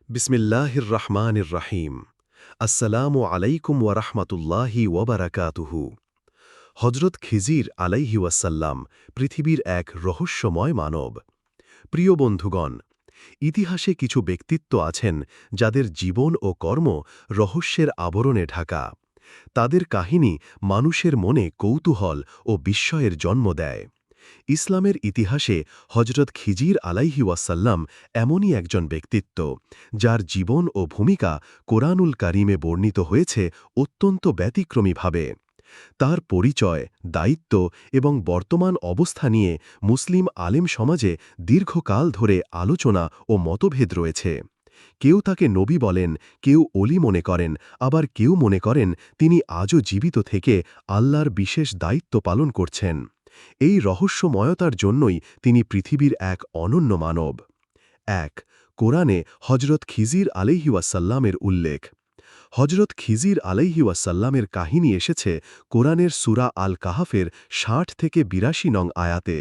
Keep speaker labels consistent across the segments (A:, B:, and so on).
A: বিসমিল্লাহির রহমানির রহিম। আসসালামু আলাইকুম ওয়ারাহমাতুল্লাহি ওয়াবারাকাতুহু। হজরত খিজির আলাইহি ওয়াসাল্লাম পৃথিবীর এক রহস্যময় মানব। প্রিয় বন্ধুগণ, ইতিহাসে কিছু ব্যক্তিত্ব আছেন যাদের জীবন ও কর্ম রহস্যের আবরণে ঢাকা। তাদের কাহিনী মানুষের মনে কৌতূহল ও বিস্ময়ের জন্ম দেয়। ইসলামের ইতিহাসে হজরত খিজির আলাইহি ওয়াসাল্লাম এমনই একজন ব্যক্তিত্ব, যার জীবন ও ভূমিকা কোরআনুল কারিমে বর্ণিত হয়েছে অত্যন্ত ব্যতিক্রমীভাবে। তার পরিচয়, দায়িত্ব এবং বর্তমান অবস্থা নিয়ে মুসলিম আলেম সমাজে দীর্ঘকাল ধরে আলোচনা ও মতভেদ রয়েছে। কেউ তাকে নবী বলেন, কেউ অলি মনে করেন, আবার কেউ মনে করেন তিনি আজও জীবিত থেকে আল্লাহর বিশেষ দায়িত্ব পালন করছেন। এই রহস্যময়তার জন্যই তিনি পৃথিবীর এক অনন্য মানব। ১. কোরআনে হজরত খিজির আলাইহি ওয়াসাল্লামের উল্লেখ। হজরত খিজির আলাইহি ওয়াসাল্লামের কাহিনী এসেছে কোরআনের সূরা আল কাহাফের ৬০ থেকে ৮২ নং আয়াতে।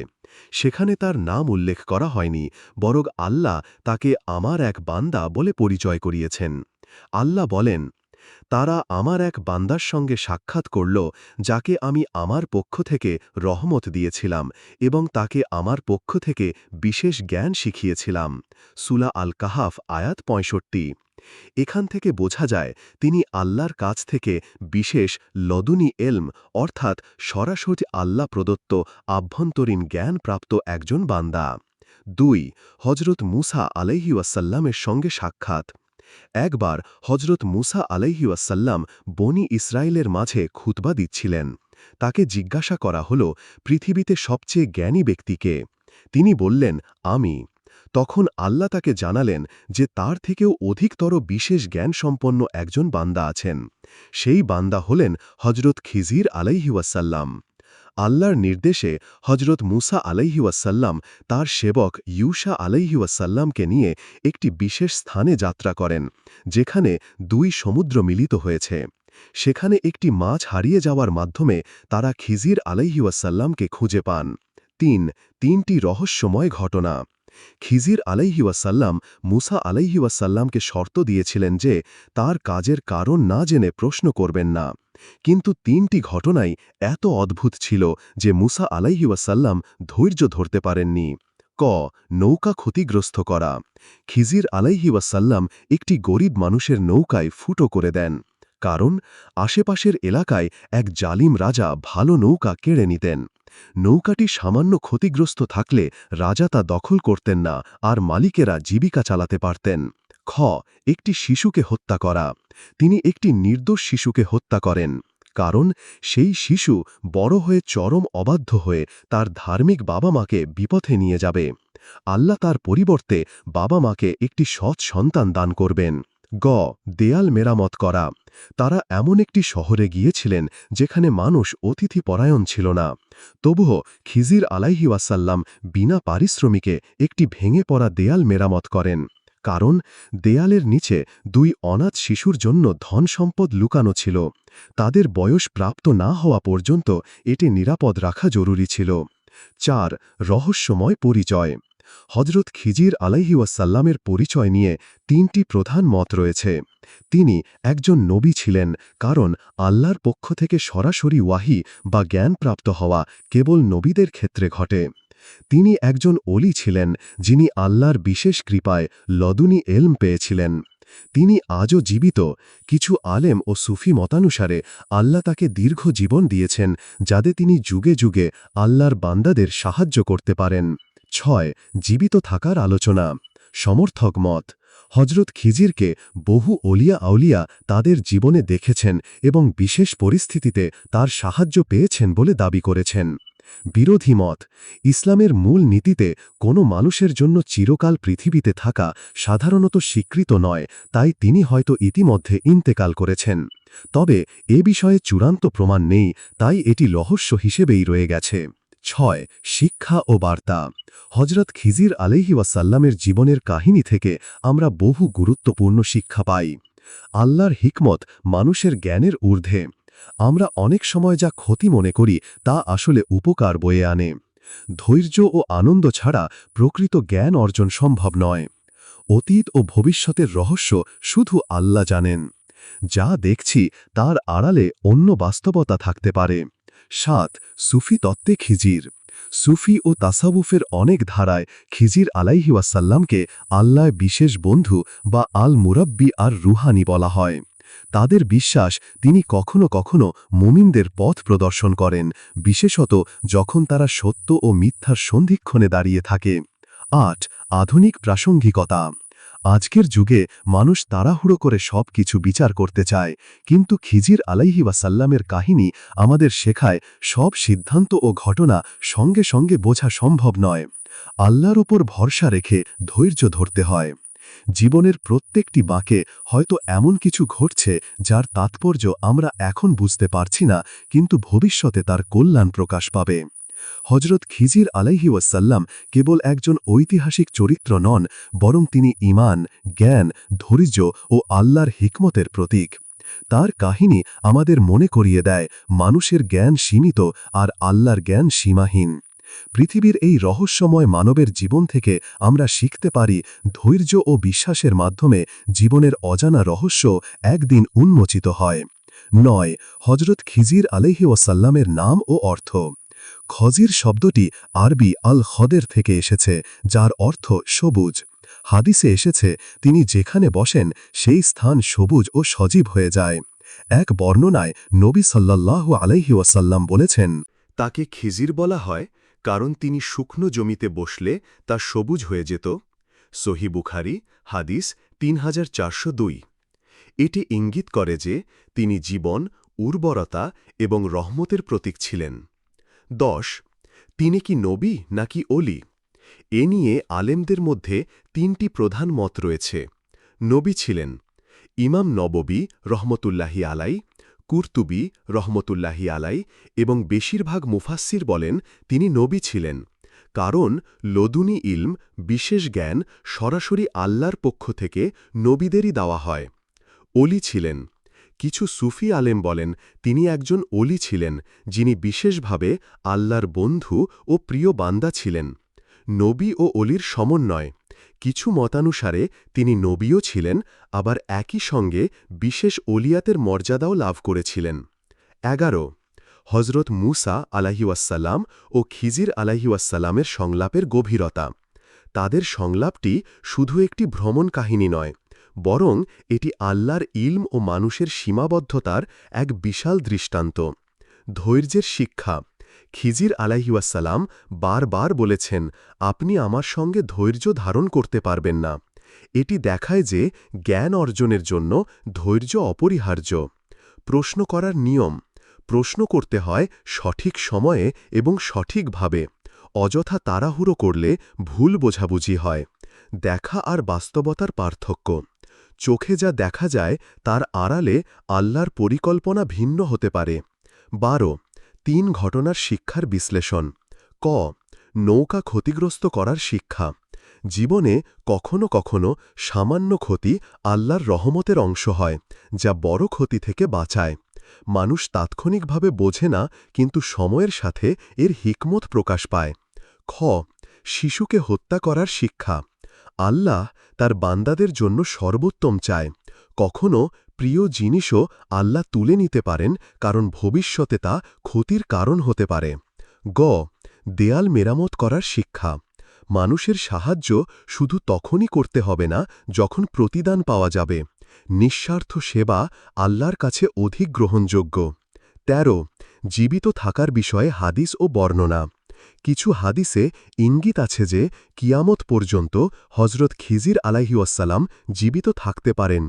A: সেখানে তার নাম উল্লেখ করা হয়নি, বরং আল্লাহ তাকে আমার এক বান্দা বলে পরিচয় করিয়েছেন। আল্লাহ বলেন, তারা আমার এক বান্দার সঙ্গে সাক্ষাৎ করল, যাকে আমি আমার পক্ষ থেকে রহমত দিয়েছিলাম এবং তাকে আমার পক্ষ থেকে বিশেষ জ্ঞান শিখিয়েছিলাম। সূরা আল কাহাফ আয়াত ৬৫। এখান থেকে বোঝা যায় তিনি আল্লাহর কাছ থেকে বিশেষ লদুনি এলম অর্থাৎ সরাসরি আল্লাহ প্রদত্ত আভ্যন্তরীণ জ্ঞানপ্রাপ্ত একজন বান্দা। ২. হজরত মুসা আলাইহি ওয়াসাল্লামের সঙ্গে সাক্ষাৎ। একবার হজরত মুসা আলাইহি ওয়াসাল্লাম বনি ইসরায়েলের মাঝে খুতবা দিচ্ছিলেন। তাকে জিজ্ঞাসা করা হল, পৃথিবীতে সবচেয়ে জ্ঞানী ব্যক্তিকে? তিনি বললেন, আমি। তখন আল্লাহ তাকে জানালেন যে তার থেকেও অধিকতর বিশেষ জ্ঞানসম্পন্ন একজন বান্দা আছেন। সেই বান্দা হলেন হজরত খিজির আলাইহি ওয়াসাল্লাম। আল্লাহর নির্দেশে হজরত মুসা আলাইহি ওয়াসাল্লাম তার সেবক ইউশা আলাইহি ওয়াসাল্লামকে নিয়ে একটি বিশেষ স্থানে যাত্রা করেন, যেখানে দুই সমুদ্র মিলিত হয়েছে। সেখানে একটি মাছ হারিয়ে যাওয়ার মাধ্যমে তারা খিজির আলাইহি ওয়াসাল্লামকে খুঁজে পান। ৩টি রহস্যময় ঘটনা। খিজির আলাইহি ওয়াসাল্লাম মুসা আলাইহি ওয়াসাল্লামকে শর্ত দিয়েছিলেন যে তার কাজের কারণ না জেনে প্রশ্ন করবেন না। কিন্তু ৩টি ঘটনাই এত অদ্ভুত ছিল যে মুসা আলাইহি ওয়াসাল্লাম ধৈর্য ধরতে পারেননি। ক. নৌকা ক্ষতিগ্রস্ত করা। খিজির আলাইহি ওয়াসাল্লাম একটি গরিব মানুষের নৌকায় ফুটো করে দেন। কারণ আশেপাশের এলাকায় এক জালিম রাজা ভালো নৌকা কেড়ে নিতেন। নৌকাটি সামান্য ক্ষতিগ্রস্ত থাকলে রাজা তা দখল করতেন না, আর মালিকেরা জীবিকা চালাতে পারতেন। খ. একটি শিশুকে হত্যা করা। তিনি একটি নির্দোষ শিশুকে হত্যা করেন, কারণ সেই শিশু বড় হয়ে চরম অবাধ্য হয়ে তার ধার্মিক বাবা মাকে বিপথে নিয়ে যাবে। আল্লাহ তার পরিবর্তে বাবা মাকে একটি সৎ সন্তান দান করবেন। গ. দেয়াল মেরামত করা। তারা এমন একটি শহরে গিয়েছিলেন যেখানে মানুষ অতিথিপরায়ণ ছিল না। তবুও খিজির আলাইহি ওয়াসাল্লাম বিনা পারিশ্রমিকে একটি ভেঙে পড়া দেয়াল মেরামত করেন, কারণ দেয়ালের নিচে দুই অনাথ শিশুর জন্য ধন সম্পদ লুকানো ছিল। তাদের বয়স প্রাপ্ত না হওয়া পর্যন্ত এটি নিরাপদ রাখা জরুরি ছিল। ৪. রহস্যময় পরিচয়। হজরত খিজির আলাইহি ওয়াসাল্লামের পরিচয় নিয়ে ৩টি প্রধান মত রয়েছে। তিনি একজন নবী ছিলেন, কারণ আল্লাহর পক্ষ থেকে সরাসরি ওয়াহি বা জ্ঞানপ্রাপ্ত হওয়া কেবল নবীদের ক্ষেত্রে ঘটে। তিনি একজন অলি ছিলেন, যিনি আল্লাহর বিশেষ কৃপায় লদুনি এলম পেয়েছিলেন। তিনি আজও জীবিত। কিছু আলেম ও সুফি মতানুসারে আল্লাহ তাকে দীর্ঘ জীবন দিয়েছেন, যাতে তিনি যুগে যুগে আল্লাহর বান্দাদের সাহায্য করতে পারেন। ৬. জীবিত থাকার আলোচনা। সমর্থক মত। হজরত খিজিরকে বহু অলিয়া আউলিয়া তাদের জীবনে দেখেছেন এবং বিশেষ পরিস্থিতিতে তার সাহায্য পেয়েছেন বলে দাবি করেছেন। বিরোধী মত। ইসলামের মূল নীতিতে কোনো মানুষের জন্য চিরকাল পৃথিবীতে থাকা সাধারণত স্বীকৃত নয়, তাই তিনি হয়তো ইতিমধ্যে ইন্তেকাল করেছেন। তবে এ বিষয়ে চূড়ান্ত প্রমাণ নেই, তাই এটি রহস্য হিসেবেই রয়ে গেছে। ৬. শিক্ষা ও বার্তা। হজরত খিজির আলাইহি ওয়াসাল্লামের জীবনের কাহিনী থেকে আমরা বহু গুরুত্বপূর্ণ শিক্ষা পাই। আল্লাহর হিকমত মানুষের জ্ঞানের ঊর্ধ্বে। আমরা অনেক সময় যা ক্ষতি মনে করি তা আসলে উপকার বয়ে আনে। ধৈর্য ও আনন্দ ছাড়া প্রকৃত জ্ঞান অর্জন সম্ভব নয়। অতীত ও ভবিষ্যতের রহস্য শুধু আল্লাহ জানেন। যা দেখছি তার আড়ালে অন্য বাস্তবতা থাকতে পারে। ৭ সুফি তত্ত্বে খিজির। সুফি ও তাসাউফের অনেক ধারায় খিজির আলাইহিওয়াসাল্লামকে আল্লাহ বিশেষ বন্ধু বা আল মুরাব্বি আর রুহানি বলা হয়। তাদের বিশ্বাস তিনি কখনো কখনো মুমিনদের পথ প্রদর্শন করেন, বিশেষত যখন তারা সত্য ও মিথ্যার সন্ধিক্ষণে দাঁড়িয়ে থাকে। ৮ আধুনিক প্রাসঙ্গিকতা। আজকের যুগে মানুষ তাড়াহুড়ো করে সব কিছু বিচার করতে চায়, কিন্তু খিজির আলাইহিওয়াসাল্লামের কাহিনী আমাদের শেখায় সব সিদ্ধান্ত ও ঘটনা সঙ্গে সঙ্গে বোঝা সম্ভব নয়। আল্লাহর ওপর ভরসা রেখে ধৈর্য ধরতে হয়। জীবনের প্রত্যেকটি বাঁকে হয়তো এমন কিছু ঘটছে যার তাৎপর্য আমরা এখন বুঝতে পারছি না, কিন্তু ভবিষ্যতে তার কল্যাণ প্রকাশ পাবে। হজরত খিজির আলাইহিওয়াসাল্লাম কেবল একজন ঐতিহাসিক চরিত্র নন, বরং তিনি ঈমান, জ্ঞান, ধৈর্য ও আল্লাহর হিকমতের প্রতীক। তার কাহিনী আমাদের মনে করিয়ে দেয় মানুষের জ্ঞান সীমিত আর আল্লাহর জ্ঞান সীমাহীন। পৃথিবীর এই রহস্যময় মানবের জীবন থেকে আমরা শিখতে পারি ধৈর্য ও বিশ্বাসের মাধ্যমে জীবনের অজানা রহস্য একদিন উন্মোচিত হয়। ৯ হজরত খিজির আলাইহিওয়াসাল্লামের নাম ও অর্থ। খজির শব্দটি আরবি আল খদের থেকে এসেছে, যার অর্থ সবুজ। হাদিসে এসেছে তিনি যেখানে বসেন সেই স্থান সবুজ ও সজীব হয়ে যায়। এক বর্ণনায় নবী সাল্লাল্লাহু আলাইহি ওয়াসাল্লাম বলেছেন,
B: তাকে খিজির বলা হয় কারণ তিনি শুকনো জমিতে বসলে তা সবুজ হয়ে যেত। সহি বুখারি হাদিস ৩৪০২। এটি ইঙ্গিত করে যে তিনি জীবন, উর্বরতা এবং রহমতের প্রতীক ছিলেন। ১০ তিনি কি নবী নাকি অলি? এ নিয়ে আলেমদের মধ্যে ৩টি প্রধান মত রয়েছে। নবী ছিলেন ইমাম নববী রহমতুল্লাহি আলাই, কুরতুবী রহমতুল্লাহি আলাই এবং বেশিরভাগ মুফাসসির বলেন তিনি নবী ছিলেন, কারণ লদুনি ইলম, বিশেষ জ্ঞান সরাসরি আল্লাহর পক্ষ থেকে নবীদেরই দেওয়া হয়। অলি ছিলেন কিছু সুফি আলেম বলেন তিনি একজন অলি ছিলেন যিনি বিশেষভাবে আল্লাহর বন্ধু ও প্রিয় বান্দা ছিলেন। নবী ও অলির সমন্বয়। কিছু মতানুসারে তিনি নবীও ছিলেন, আবার একই সঙ্গে বিশেষ অলিয়াতের মর্যাদাও লাভ করেছিলেন। ১১ হজরত মুসা আলাইহিওয়াসাল্লাম ও খিজির আলাইহিওয়াসাল্লামের সংলাপের গভীরতা। তাদের সংলাপটি শুধু একটি ভ্রমণ কাহিনী নয়, বরং এটি আল্লাহর ইলম ও মানুষের সীমাবদ্ধতার এক বিশাল দৃষ্টান্ত। ধৈর্যের শিক্ষা। খিজির আলাইহিওয়াসাল্লাম বারবার বলেছেন, আপনি আমার সঙ্গে ধৈর্য ধারণ করতে পারবেন না। এটি দেখায় যে জ্ঞান অর্জনের জন্য ধৈর্য অপরিহার্য। প্রশ্ন করার নিয়ম। প্রশ্ন করতে হয় সঠিক সময়ে এবং সঠিকভাবে। অযথা তাড়াহুড়ো করলে ভুল বোঝাবুঝি হয়। দেখা আর বাস্তবতার পার্থক্য। চোখে যা দেখা যায় তার আড়ালে আল্লাহর পরিকল্পনা ভিন্ন হতে পারে। ১২ ৩ ঘটনার শিক্ষার বিশ্লেষণ। ক নৌকা ক্ষতিগ্রস্ত করার শিক্ষা। জীবনে কখনো কখনো সামান্য ক্ষতি আল্লাহর রহমতের অংশ হয়, যা বড় ক্ষতি থেকে বাঁচায়। মানুষ তাৎক্ষণিকভাবে বোঝে না, কিন্তু সময়ের সাথে এর হিকমত প্রকাশ পায়। খ শিশুকে হত্যা করার শিক্ষা। আল্লাহ তার বান্দাদের জন্য সর্বোত্তম চায়। কখনো প্রিয় জিনিসও আল্লাহ তুলে নিতে পারেন, কারণ ভবিষ্যতে তা ক্ষতির কারণ হতে পারে। গ দেয়াল মেরামত করার শিক্ষা। মানুষের সাহায্য শুধু তখনই করতে হবে না যখন প্রতিদান পাওয়া যাবে। নিঃস্বার্থ সেবা আল্লাহর কাছে অধিক গ্রহণযোগ্য। ১৩ জীবিত থাকার বিষয়ে হাদিস ও বর্ণনা। কিছু হাদিসে ইঙ্গিত আছে যে কিয়ামত পর্যন্ত হজরত খিজির আলাইহিওয়াসাল্লাম জীবিত থাকতে পারেন।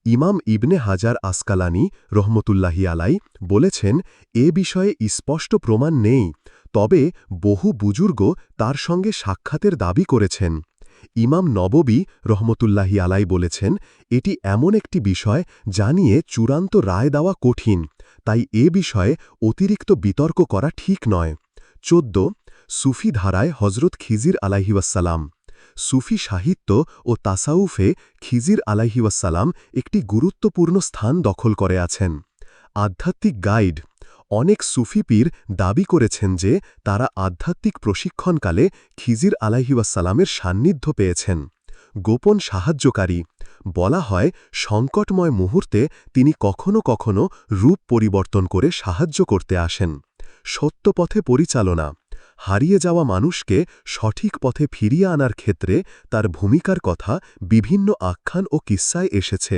B: ইমাম ইবনে হাজার আসকালানি রহমতুল্লাহি আলাই বলেছেন, এ বিষয়ে স্পষ্ট প্রমাণ নেই, তবে বহু বুজুর্গ তার সঙ্গে সাক্ষাতের দাবি করেছেন। ইমাম নববী রহমতুল্লাহি আলাই বলেছেন, এটি এমন একটি বিষয় যা নিয়ে চূড়ান্ত রায় দেওয়া কঠিন, তাই এ বিষয়ে অতিরিক্ত বিতর্ক করা ঠিক নয়। ১৪ সুফি ধারায় হজরত খিজির আলাইহিওয়াসাল্লাম। সুফি সাহিত্য ও তাসাউফে খিজির আলাইহিওয়াসাল্লাম একটি গুরুত্বপূর্ণ স্থান দখল করে আছেন। আধ্যাত্মিক গাইড। অনেক সুফি পীর দাবি করেছেন যে তারা আধ্যাত্মিক প্রশিক্ষণকালে খিজির আলাইহিওয়াসাল্লামের সান্নিধ্য পেয়েছেন। গোপন সাহায্যকারী। বলা হয় সংকটময় মুহূর্তে তিনি কখনো কখনো রূপ পরিবর্তন করে সাহায্য করতে আসেন। সত্য পথে পরিচালনা। হারিয়ে যাওয়া মানুষকে সঠিক পথে ফিরিয়ে আনার ক্ষেত্রে তার ভূমিকার কথা বিভিন্ন আখ্যান ও কিস্সায় এসেছে।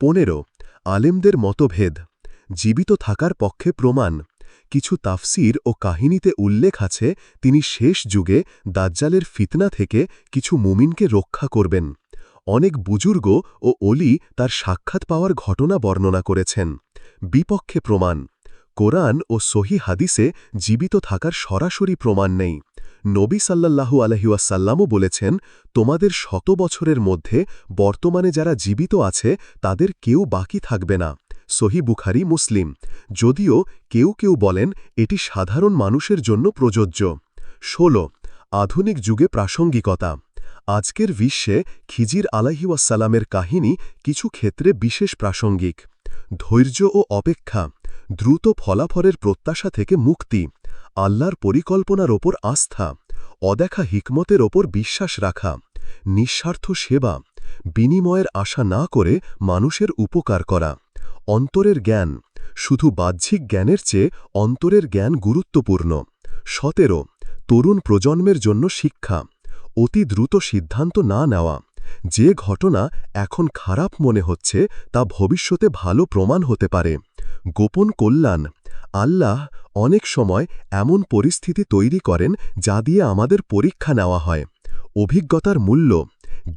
B: 15 আলেমদের মতভেদ। জীবিত থাকার পক্ষে প্রমাণ। কিছু তাফসির ও কাহিনীতে উল্লেখ আছে তিনি শেষ যুগে দাজ্জালের ফিতনা থেকে কিছু মুমিনকে রক্ষা করবেন। অনেক বুজুর্গ ও অলি তার সাক্ষাৎ পাওয়ার ঘটনা বর্ণনা করেছেন। বিপক্ষে প্রমাণ। কোরআন ও সহি হাদিসে জীবিত থাকার সরাসরি প্রমাণ নেই। নবী সাল্লাল্লাহু আলাইহি ওয়াসাল্লামও বলেছেন, তোমাদের 100 বছরের মধ্যে বর্তমানে যারা জীবিত আছে তাদের কেউ বাকি থাকবে না। সহি বুখারী মুসলিম। যদিও কেউ কেউ বলেন এটি সাধারণ মানুষের জন্য প্রযোজ্য। 16 আধুনিক যুগে প্রাসঙ্গিকতা। আজকের বিশ্বে খিজির আলাইহি ওয়াসাল্লামের কাহিনী কিছু ক্ষেত্রে বিশেষ প্রাসঙ্গিক। ধৈর্য ও অপেক্ষা। দ্রুত ফলাফলের প্রত্যাশা থেকে মুক্তি। আল্লাহর পরিকল্পনার ওপর আস্থা। অদেখা হিকমতের ওপর বিশ্বাস রাখা। নিঃস্বার্থ সেবা। বিনিময়ের আশা না করে মানুষের উপকার করা। অন্তরের জ্ঞান। শুধু বাহ্যিক জ্ঞানের চেয়ে অন্তরের জ্ঞান গুরুত্বপূর্ণ। 17 তরুণ প্রজন্মের জন্য শিক্ষা। অতি দ্রুত সিদ্ধান্ত না নেওয়া। যে ঘটনা এখন খারাপ মনে হচ্ছে তা ভবিষ্যতে ভালো প্রমাণ হতে পারে। গোপন কল্যাণ। আল্লাহ অনেক সময় এমন পরিস্থিতি তৈরি করেন যা দিয়ে আমাদের পরীক্ষা নেওয়া হয়। অভিজ্ঞতার মূল্য।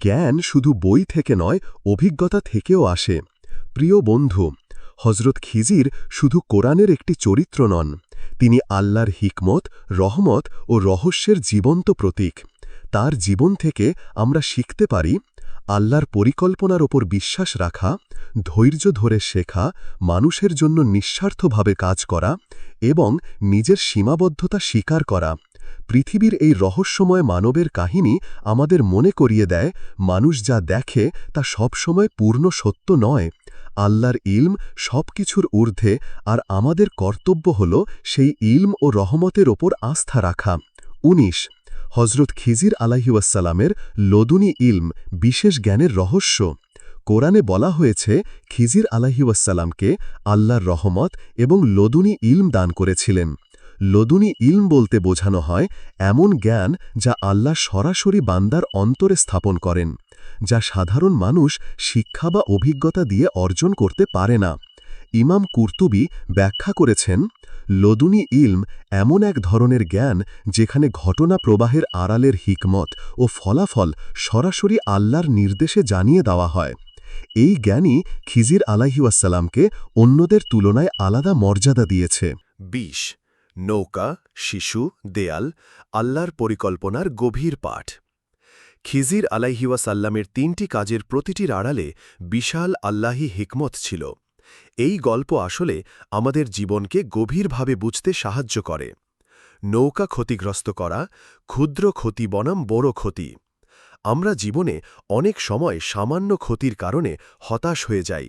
B: জ্ঞান শুধু বই থেকে নয়, অভিজ্ঞতা থেকেও আসে। প্রিয় বন্ধু, হজরত খিজির শুধু কোরআনের একটি চরিত্র নন, তিনি আল্লাহর হিকমত, রহমত ও রহস্যের জীবন্ত প্রতীক। তার জীবন থেকে আমরা শিখতে পারি আল্লাহর পরিকল্পনার ওপর বিশ্বাস রাখা, ধৈর্য ধরে শেখা, মানুষের জন্য নিঃস্বার্থভাবে কাজ করা এবং নিজের সীমাবদ্ধতা স্বীকার করা। পৃথিবীর এই রহস্যময় মানবের কাহিনী আমাদের মনে করিয়ে দেয় মানুষ যা দেখে তা সবসময় পূর্ণ সত্য নয়। আল্লাহর ইলম সবকিছুর ঊর্ধ্বে, আর আমাদের কর্তব্য হল সেই ইলম ও রহমতের ওপর আস্থা রাখা। 19 হজরত খিজির আলাইহি ওয়াসাল্লামের লদুনী ইলম, বিশেষ জ্ঞানের রহস্য। কোরআনে বলা হয়েছে খিজির আলাইহি ওয়াসাল্লামকে আল্লাহর রহমত এবং লদুনী ইলম দান করেছিলেন। লদুনী ইলম বলতে বোঝানো হয় এমন জ্ঞান যা আল্লাহ সরাসরি বান্দার অন্তরে স্থাপন করেন, যা সাধারণ মানুষ শিক্ষা বা অভিজ্ঞতা দিয়ে অর্জন করতে পারে না। ইমাম কুরতুবী ব্যাখ্যা করেছেন, লদুনী ইলম এমন এক ধরনের জ্ঞান যেখানে ঘটনা প্রবাহের আড়ালের হিকমত ও ফলাফল সরাসরি আল্লাহর নির্দেশে জানিয়ে দেওয়া হয়। এই জ্ঞানই খিজির আলাইহি ওয়াসাল্লামকে অন্যদের তুলনায় আলাদা মর্যাদা দিয়েছে। 20 নৌকা, শিশু, দেয়াল, আল্লাহর পরিকল্পনার গভীর পাঠ। খিজির আলাইহি ওয়াসাল্লামের 3টি কাজের প্রতিটির আড়ালে বিশাল আল্লাহি হিকমত ছিল। এই গল্প আসলে আমাদের জীবনকে গভীরভাবে বুঝতে সাহায্য করে। নৌকা ক্ষতিগ্রস্ত করা, ক্ষুদ্র ক্ষতি বনাম বড় ক্ষতি। আমরা জীবনে অনেক সময় সামান্য ক্ষতির কারণে হতাশ হয়ে যাই,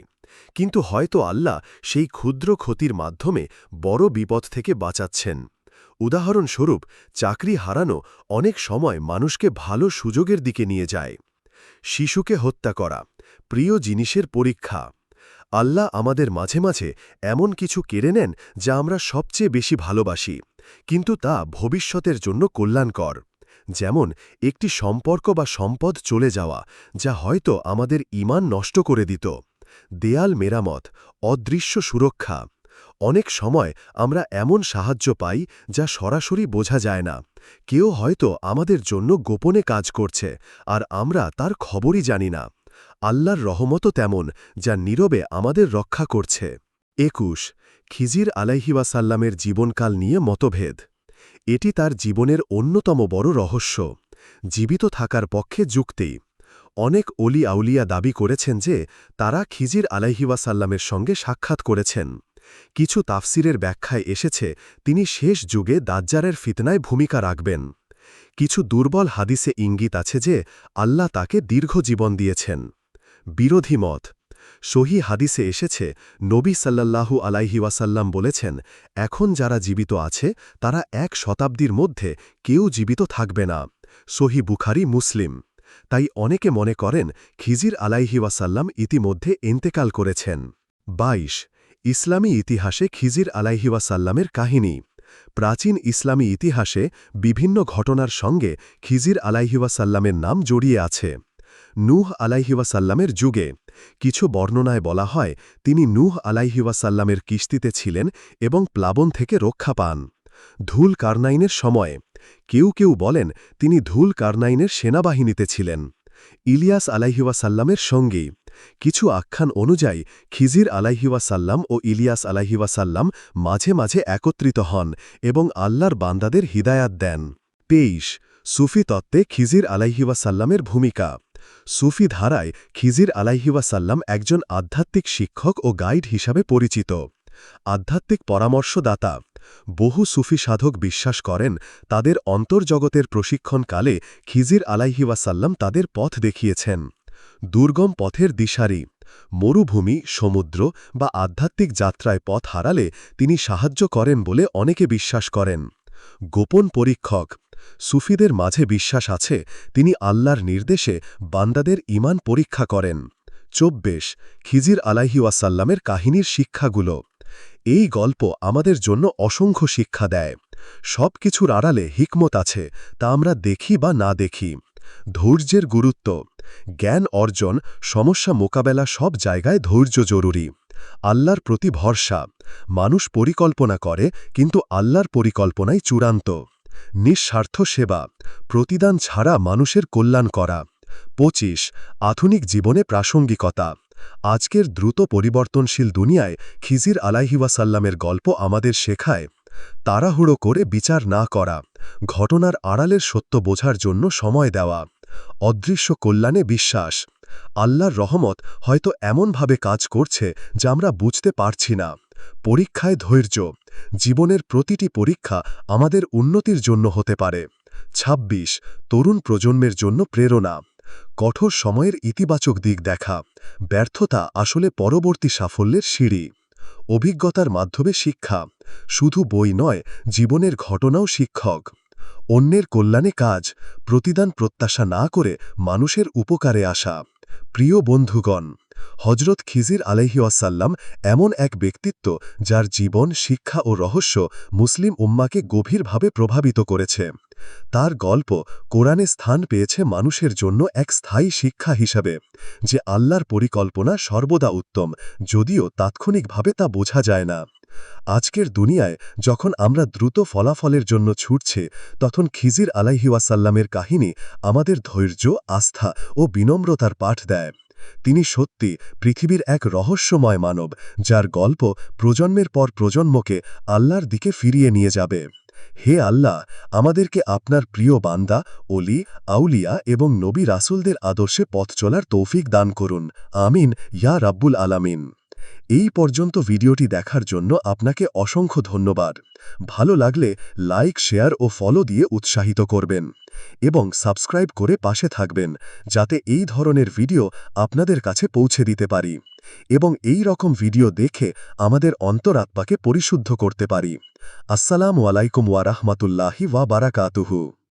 B: কিন্তু হয়তো আল্লাহ সেই ক্ষুদ্র ক্ষতির মাধ্যমে বড় বিপদ থেকে বাঁচাচ্ছেন। উদাহরণস্বরূপ, চাকরি হারানো অনেক সময় মানুষকে ভালো সুযোগের দিকে নিয়ে যায়। শিশুকে হত্যা করা, প্রিয় জিনিসের পরীক্ষা। আল্লাহ আমাদের মাঝে মাঝে এমন কিছু কেড়ে নেন যা আমরা সবচেয়ে বেশি ভালোবাসি, কিন্তু তা ভবিষ্যতের জন্য কল্যাণকর। যেমন একটি সম্পর্ক বা সম্পদ চলে যাওয়া, যা হয়তো আমাদের ঈমান নষ্ট করে দিত। দেয়াল মেরামত, অদৃশ্য সুরক্ষা। অনেক সময় আমরা এমন সাহায্য পাই যা সরাসরি বোঝা যায় না। কেউ হয়তো আমাদের জন্য গোপনে কাজ করছে, আর আমরা তার খবরই জানি না। আল্লাহর রহমতও তেমন, যা নীরবে আমাদের রক্ষা করছে। 21 খিজির আলাইহি ওয়াসাল্লামের জীবনকাল নিয়ে মতভেদ। এটি তার জীবনের অন্যতম বড় রহস্য। জীবিত থাকার পক্ষে যুক্তি। অনেক অলি আউলিয়া দাবি করেছেন যে তারা খিজির আলাইহি ওয়াসাল্লামের সঙ্গে সাক্ষাৎ করেছেন। কিছু তাফসিরের ব্যাখ্যায় এসেছে তিনি শেষ যুগে দাজ্জালের ফিতনায় ভূমিকা রাখবেন। কিছু দুর্বল হাদিসে ইঙ্গিত আছে যে আল্লাহ তাকে দীর্ঘ জীবন দিয়েছেন। বিরোধী মত। সহি হাদিসে এসেছে নবী সাল্লাল্লাহু আলাইহি ওয়াসাল্লাম বলেছেন, এখন যারা জীবিত আছে তারা 1 শতাব্দীর মধ্যে কেউ জীবিত থাকবে না। সহি বুখারী মুসলিম।
A: তাই অনেকে মনে করেন খিজির আলাইহি ওয়াসাল্লাম ইতিমধ্যে ইন্তেকাল করেছেন। ২২ ইসলামী ইতিহাসে খিজির আলাইহি ওয়াসাল্লামের কাহিনী। প্রাচীন ইসলামী ইতিহাসে বিভিন্ন ঘটনার সঙ্গে খিজির আলাইহি ওয়াসাল্লামের নাম জড়িয়ে আছে। নূহ আলাইহি ওয়াসাল্লামের যুগে কিছু বর্ণনায় বলা হয় তিনি নূহ আলাইহি ওয়াসাল্লামের কিস্তিতে ছিলেন এবং প্লাবন থেকে রক্ষা পান। ধুল কারনাইনের সময়ে কেউ কেউ বলেন তিনি ধুল কারনাইনের সেনাবাহিনীতে ছিলেন। ইলিয়াস আলাইহি ওয়াসাল্লামের সঙ্গী কিছু আখ্যান অনুযায়ী খিজির আলাইহি ওয়াসাল্লাম ও ইলিয়াস আলাইহি ওয়াসাল্লাম মাঝে মাঝে একত্রিত হন এবং আল্লাহর বান্দাদের হিদায়াত দেন। ২৩ সুফি তত্ত্বে খিজির আলাইহি ওয়াসাল্লামের ভূমিকা। সুফি ধারায় খিজির আলাইহি ওয়াসাল্লাম একজন আধ্যাত্মিক শিক্ষক ও গাইড হিসাবে পরিচিত। আধ্যাত্মিক পরামর্শদাতা বহু সুফি সাধক বিশ্বাস করেন তাদের অন্তর্জগতের প্রশিক্ষণকালে খিজির আলাইহি ওয়াসাল্লাম তাদের পথ দেখিয়েছেন। দুর্গম পথের দিশারি মরুভূমি, সমুদ্র বা আধ্যাত্মিক যাত্রায় পথ হারালে তিনি সাহায্য করেন বলে অনেকে বিশ্বাস করেন। গোপন পরীক্ষক সুফিদের মাঝে বিশ্বাস আছে তিনি আল্লাহর নির্দেশে বান্দাদের ঈমান পরীক্ষা করেন। ২৪ খিজির আলাইহি ওয়াসাল্লামের কাহিনীর শিক্ষাগুলো। এই গল্প আমাদের জন্য অসংখ্য শিক্ষা দেয়। সব কিছুর আড়ালে হিকমত আছে, তা আমরা দেখি বা না দেখি। ধৈর্যের গুরুত্ব জ্ঞান অর্জন, সমস্যা মোকাবেলা সব জায়গায় ধৈর্য জরুরি। আল্লাহর প্রতি ভরসা মানুষ পরিকল্পনা করে কিন্তু আল্লাহর পরিকল্পনাই চূড়ান্ত। নিঃস্বার্থ সেবা প্রতিদান ছাড়া মানুষের কল্যাণ করা। ২৫ আধুনিক জীবনে প্রাসঙ্গিকতা আজকের দ্রুত পরিবর্তনশীল দুনিয়ায় খিজির আলাইহি ওয়াসাল্লামের গল্প আমাদের শেখায় তাড়াহুড়ো করে বিচার না করা, ঘটনার আড়ালের সত্য বোঝার জন্য সময় দেওয়া। অদৃশ্য কল্যাণে বিশ্বাস আল্লাহর রহমত হয়তো এমনভাবে কাজ করছে যা আমরা বুঝতে পারছি না। পরীক্ষায় ধৈর্য জীবনের প্রতিটি পরীক্ষা আমাদের উন্নতির জন্য হতে পারে। ২৬ তরুণ প্রজন্মের জন্য প্রেরণা কঠোর সময়ের ইতিবাচক দিক দেখা ব্যর্থতা আসলে পরবর্তী সাফল্যের সিঁড়ি। অভিজ্ঞতার মাধ্যমে শিক্ষা শুধু বই নয়, জীবনের ঘটনাও শিক্ষক। অন্যের কল্যাণে কাজ প্রতিদান প্রত্যাশা না করে মানুষের উপকারে আসা। প্রিয় বন্ধুগণ, হজরত খিজির আলাইহি ওয়াসাল্লাম এমন এক ব্যক্তিত্ব যার জীবন, শিক্ষা ও রহস্য মুসলিম উম্মাকে গভীরভাবে প্রভাবিত করেছে। তার গল্প কোরআনে স্থান পেয়েছে মানুষের জন্য এক স্থায়ী শিক্ষা হিসাবে যে আল্লাহর পরিকল্পনা সর্বদা উত্তম, যদিও তাৎক্ষণিকভাবে তা বোঝা যায় না। আজকের দুনিয়ায় যখন আমরা দ্রুত ফলাফলের জন্য ছুটছি, তখন খিজির আলাইহি ওয়াসাল্লামের কাহিনী আমাদের ধৈর্য, আস্থা ও বিনম্রতার পাঠ দেয়। তিনি সত্যি পৃথিবীর এক রহস্যময় মানব যার গল্প প্রজন্মের পর প্রজন্মকে আল্লাহর দিকে ফিরিয়ে নিয়ে যাবে। হে আল্লাহ, আমাদেরকে আপনার প্রিয় বান্দা, অলি, আউলিয়া এবং নবী রাসূলদের আদর্শে পথ চলার তৌফিক দান করুন। আমিন ইয়া রাব্বুল আলামিন। এই পর্যন্ত ভিডিওটি দেখার জন্য আপনাকে অসংখ্য ধন্যবাদ। ভালো লাগলে লাইক, শেয়ার ও ফলো দিয়ে উৎসাহিত করবেন এবং সাবস্ক্রাইব করে পাশে থাকবেন যাতে এই ধরনের ভিডিও আপনাদের কাছে পৌঁছে দিতে পারি এবং এই রকম ভিডিও দেখে আমাদের অন্তরাত্মাকে পরিশুদ্ধ করতে পারি। আসসালামু আলাইকুম ওয়া রাহমাতুল্লাহি ওয়া বারাকাতুহু।